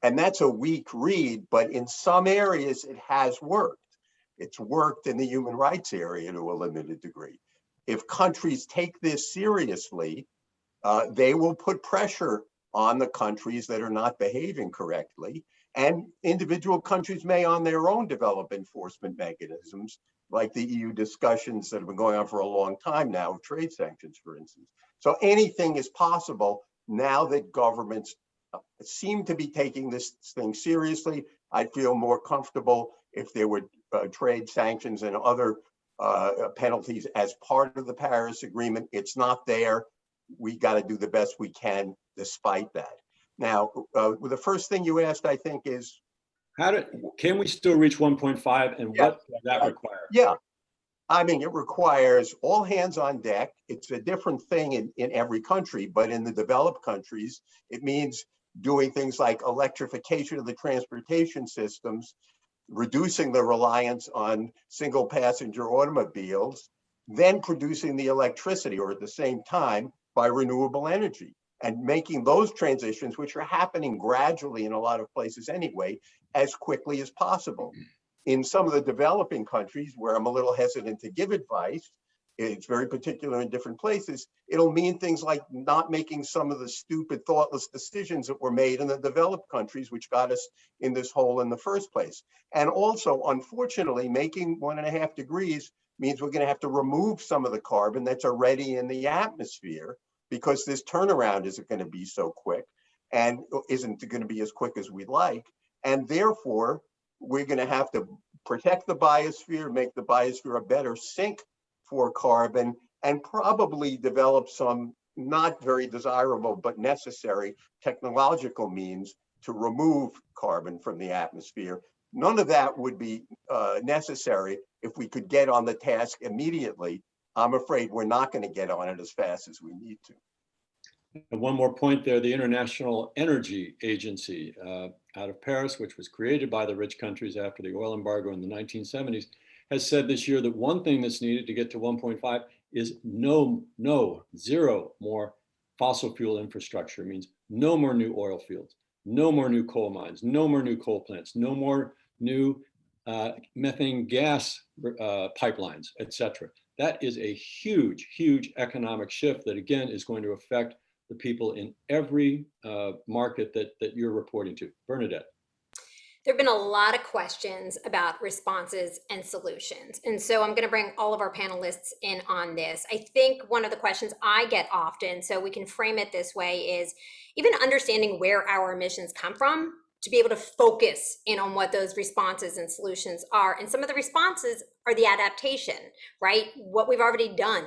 And that's a weak read, but in some areas it has worked. It's worked in the human rights area to a limited degree. If countries take this seriously, they will put pressure on the countries that are not behaving correctly. And individual countries may on their own develop enforcement mechanisms, like the EU discussions that have been going on for a long time now of trade sanctions, for instance. So anything is possible now that governments seem to be taking this thing seriously. I'd feel more comfortable if there were trade sanctions and other penalties as part of the Paris Agreement. It's not there. We got to do the best we can despite that. Now, the first thing you asked, I think, is can we still reach 1.5 and what does that require? Yeah, I mean, it requires all hands on deck. It's a different thing in every country, but in the developed countries, it means doing things like electrification of the transportation systems, reducing the reliance on single passenger automobiles, then producing the electricity, or at the same time, by renewable energy, and making those transitions, which are happening gradually in a lot of places anyway, as quickly as possible. In some of the developing countries, where I'm a little hesitant to give advice, it's very particular in different places, it'll mean things like not making some of the stupid, thoughtless decisions that were made in the developed countries, which got us in this hole in the first place. And also, unfortunately, making 1.5 degrees means we're going to have to remove some of the carbon that's already in the atmosphere, because this turnaround isn't going to be so quick and isn't going to be as quick as we'd like. And therefore, we're going to have to protect the biosphere, make the biosphere a better sink for carbon, and probably develop some not very desirable but necessary technological means to remove carbon from the atmosphere. None of that would be necessary if we could get on the task immediately. I'm afraid we're not going to get on it as fast as we need to. And one more point there, the International Energy Agency out of Paris, which was created by the rich countries after the oil embargo in the 1970s, has said this year that one thing that's needed to get to 1.5 is zero more fossil fuel infrastructure. It means no more new oil fields, no more new coal mines, no more new coal plants, no more new methane gas pipelines, etc. That is a huge, huge economic shift that, again, is going to affect the people in every market that you're reporting to. Bernadette. There have been a lot of questions about responses and solutions. And so I'm going to bring all of our panelists in on this. I think one of the questions I get often, so we can frame it this way, is even understanding where our emissions come from to be able to focus in on what those responses and solutions are. And some of the responses are the adaptation, right? What we've already done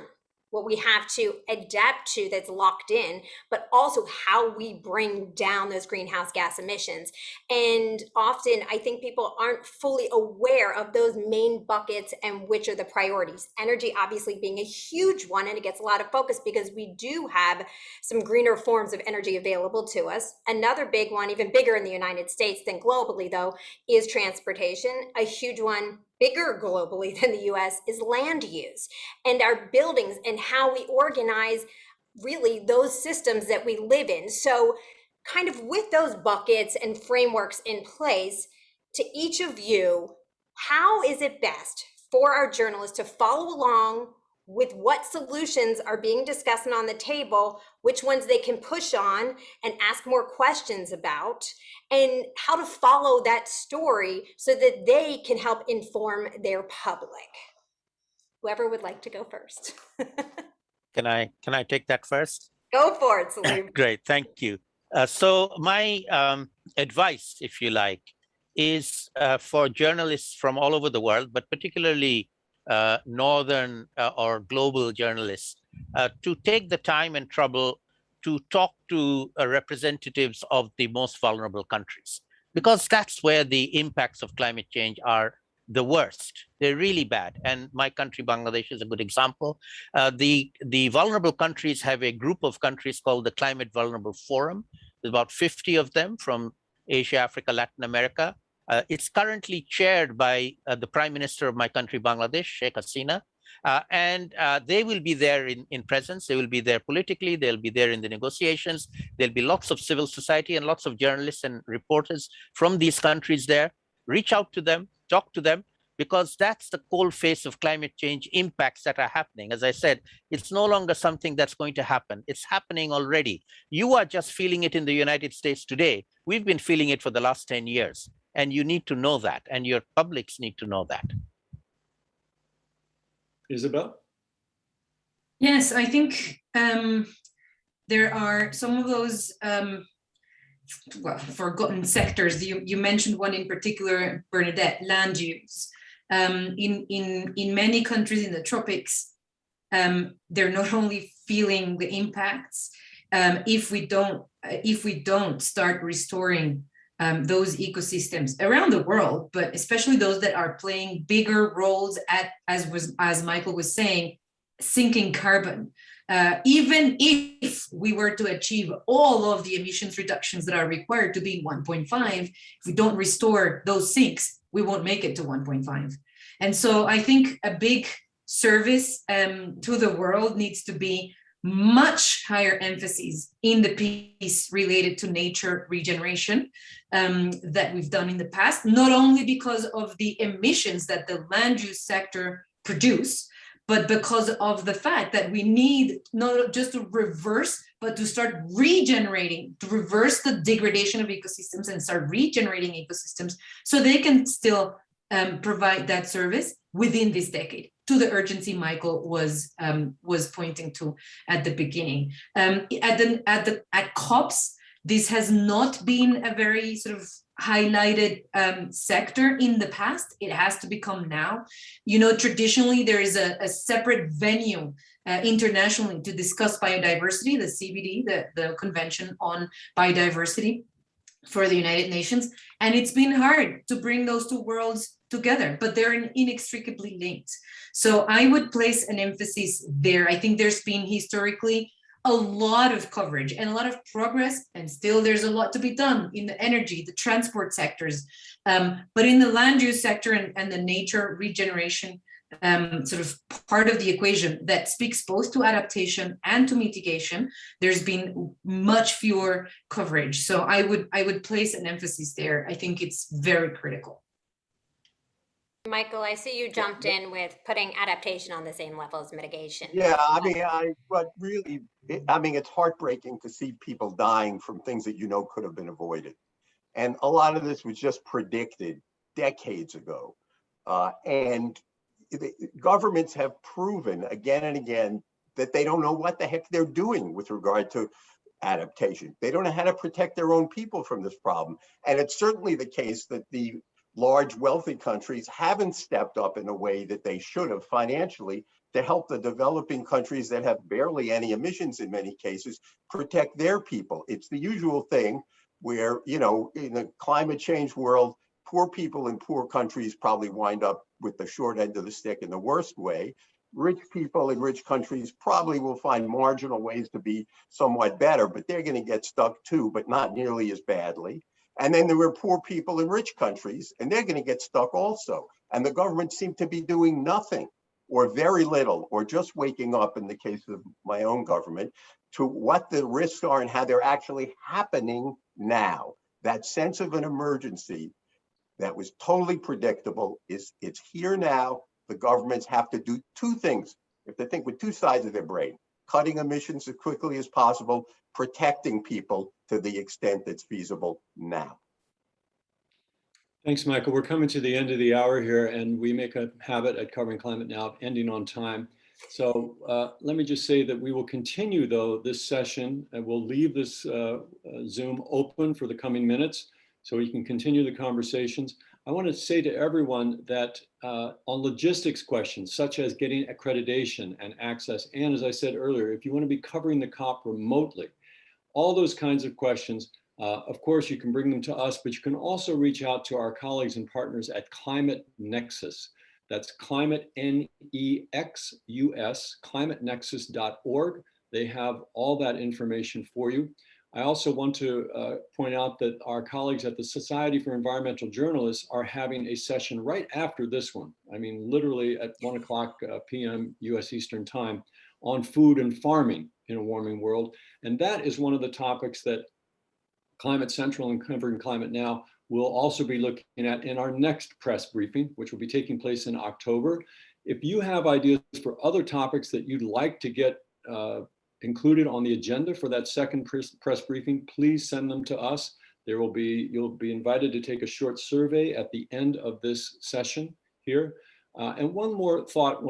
what we have to adapt to that's locked in, but also how we bring down those greenhouse gas emissions. And often I think people aren't fully aware of those main buckets and which are the priorities. Energy obviously being a huge one, and it gets a lot of focus because we do have some greener forms of energy available to us. Another big one, even bigger in the United States than globally though, is transportation. A huge one, bigger globally than the US, is land use and our buildings and how we organize really those systems that we live in. So kind of with those buckets and frameworks in place, to each of you, how is it best for our journalists to follow along with what solutions are being discussed and on the table, which ones they can push on and ask more questions about, and how to follow that story so that they can help inform their public? Whoever would like to go first. Can I take that first? Go for it, Saleem. Great, thank you. So my advice, if you like, is for journalists from all over the world, but particularly northern or global journalists, to take the time and trouble to talk to representatives of the most vulnerable countries, because that's where the impacts of climate change are the worst. They're really bad. And my country, Bangladesh, is a good example. The vulnerable countries have a group of countries called the Climate Vulnerable Forum. There's about 50 of them from Asia, Africa, Latin America. It's currently chaired by the Prime Minister of my country, Bangladesh, Sheikh Hasina. And they will be there in presence. They will be there politically. They'll be there in the negotiations. There'll be lots of civil society and lots of journalists and reporters from these countries there. Reach out to them, talk to them, because that's the cold face of climate change impacts that are happening. As I said, it's no longer something that's going to happen. It's happening already. You are just feeling it in the United States today. We've been feeling it for the last 10 years. And you need to know that, and your publics need to know that. Isabel? Yes, I think there are some of those forgotten sectors. You mentioned one in particular, Bernadette, land use. In many countries in the tropics, they're not only feeling the impacts. If we don't start restoring those ecosystems around the world, but especially those that are playing bigger roles as Michael was saying, sinking carbon. Even if we were to achieve all of the emissions reductions that are required to be 1.5, if we don't restore those sinks, we won't make it to 1.5. And so I think a big service to the world needs to be much higher emphasis in the piece related to nature regeneration that we've done in the past, not only because of the emissions that the land use sector produce, but because of the fact that we need not just to reverse, but to start regenerating, to reverse the degradation of ecosystems and start regenerating ecosystems so they can still provide that service within this decade, to the urgency Michael was pointing to at the beginning. At COPs, this has not been a very sort of highlighted sector in the past. It has to become now. You know, traditionally there is a separate venue internationally to discuss biodiversity, the CBD, the Convention on Biodiversity for the United Nations, and it's been hard to bring those two worlds together, but they're inextricably linked. So I would place an emphasis there. I think there's been historically a lot of coverage and a lot of progress, and still there's a lot to be done in the energy, the transport sectors, but in the land use sector and the nature regeneration sort of part of the equation that speaks both to adaptation and to mitigation, there's been much fewer coverage. So I would place an emphasis there. I think it's very critical. Michael, I see you jumped in with putting adaptation on the same level as mitigation. Yeah, I mean, it's heartbreaking to see people dying from things that you know could have been avoided. And a lot of this was just predicted decades ago. And the governments have proven again and again that they don't know what the heck they're doing with regard to adaptation. They don't know how to protect their own people from this problem. And it's certainly the case that the large wealthy countries haven't stepped up in a way that they should have financially to help the developing countries that have barely any emissions in many cases protect their people. It's the usual thing where, you know, in the climate change world, poor people in poor countries probably wind up with the short end of the stick in the worst way. Rich people in rich countries probably will find marginal ways to be somewhat better, but they're going to get stuck too, but not nearly as badly. And then there were poor people in rich countries, and they're going to get stuck also. And the government seemed to be doing nothing or very little, or just waking up, in the case of my own government, to what the risks are and how they're actually happening now. That sense of an emergency that was totally predictable it's here now. The governments have to do two things. If they think with two sides of their brain, cutting emissions as quickly as possible, protecting people to the extent that's feasible now. Thanks, Michael. We're coming to the end of the hour here, and we make a habit at Covering Climate Now of ending on time. So let me just say that we will continue, though, this session, and we'll leave this Zoom open for the coming minutes so we can continue the conversations. I want to say to everyone that on logistics questions, such as getting accreditation and access, and as I said earlier, if you want to be covering the COP remotely, all those kinds of questions, of course, you can bring them to us, but you can also reach out to our colleagues and partners at Climate Nexus. That's Climate, N-E-X-U-S, climatenexus.org. They have all that information for you. I also want to point out that our colleagues at the Society for Environmental Journalists are having a session right after this one. I mean, literally at 1 o'clock p.m. US Eastern Time on food and farming in a warming world. And that is one of the topics that Climate Central and Covering Climate Now will also be looking at in our next press briefing, which will be taking place in October. If you have ideas for other topics that you'd like to get included on the agenda for that second press briefing, please send them to us. You'll be invited to take a short survey at the end of this session here. And one more thought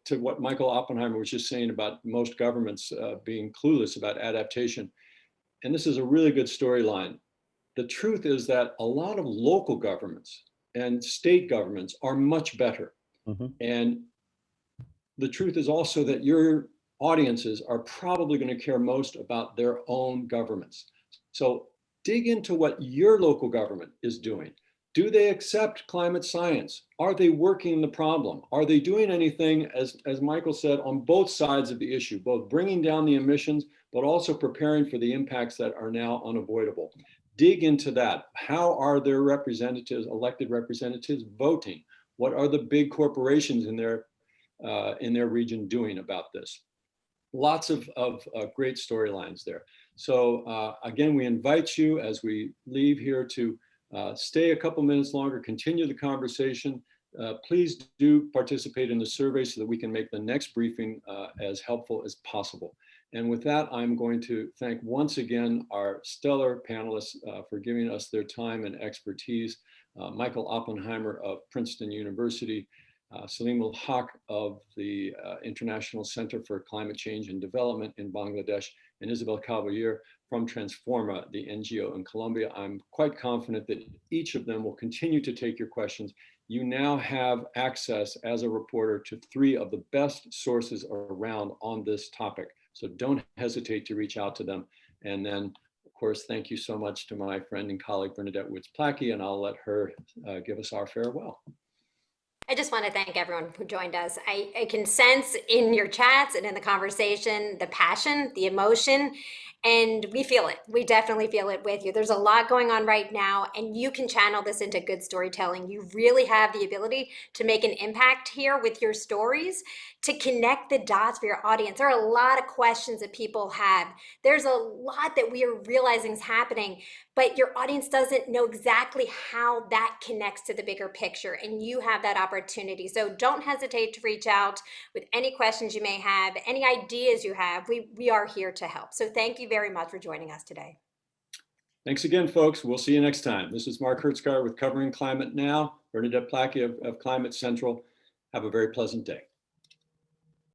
to what Michael Oppenheimer was just saying about most governments being clueless about adaptation. And this is a really good storyline. The truth is that a lot of local governments and state governments are much better. Mm-hmm. And the truth is also that your audiences are probably going to care most about their own governments. So dig into what your local government is doing. Do they accept climate science? Are they working the problem? Are they doing anything, as Michael said, on both sides of the issue, both bringing down the emissions, but also preparing for the impacts that are now unavoidable? Dig into that. How are their representatives, elected representatives, voting? What are the big corporations in their region doing about this? Lots of great storylines there. So again, we invite you as we leave here to stay a couple minutes longer, continue the conversation. Please do participate in the survey so that we can make the next briefing as helpful as possible. And with that, I'm going to thank once again our stellar panelists for giving us their time and expertise. Michael Oppenheimer of Princeton University, Saleemul Huq of the International Center for Climate Change and Development in Bangladesh, and Isabel Caballero from Transforma, the NGO in Colombia. I'm quite confident that each of them will continue to take your questions. You now have access as a reporter to 3 of the best sources around on this topic. So don't hesitate to reach out to them. And then, of course, thank you so much to my friend and colleague, Bernadette Woods-Plackey, and I'll let her give us our farewell. I just want to thank everyone who joined us. I can sense in your chats and in the conversation, the passion, the emotion, and we feel it. We definitely feel it with you. There's a lot going on right now, and you can channel this into good storytelling. You really have the ability to make an impact here with your stories, to connect the dots for your audience. There are a lot of questions that people have. There's a lot that we are realizing is happening, but your audience doesn't know exactly how that connects to the bigger picture, and you have that opportunity. So don't hesitate to reach out with any questions you may have, any ideas you have. We are here to help. So thank you very much for joining us today. Thanks again, folks. We'll see you next time. This is Mark Hertzgar with Covering Climate Now, Bernadette Plackey of Climate Central. Have a very pleasant day.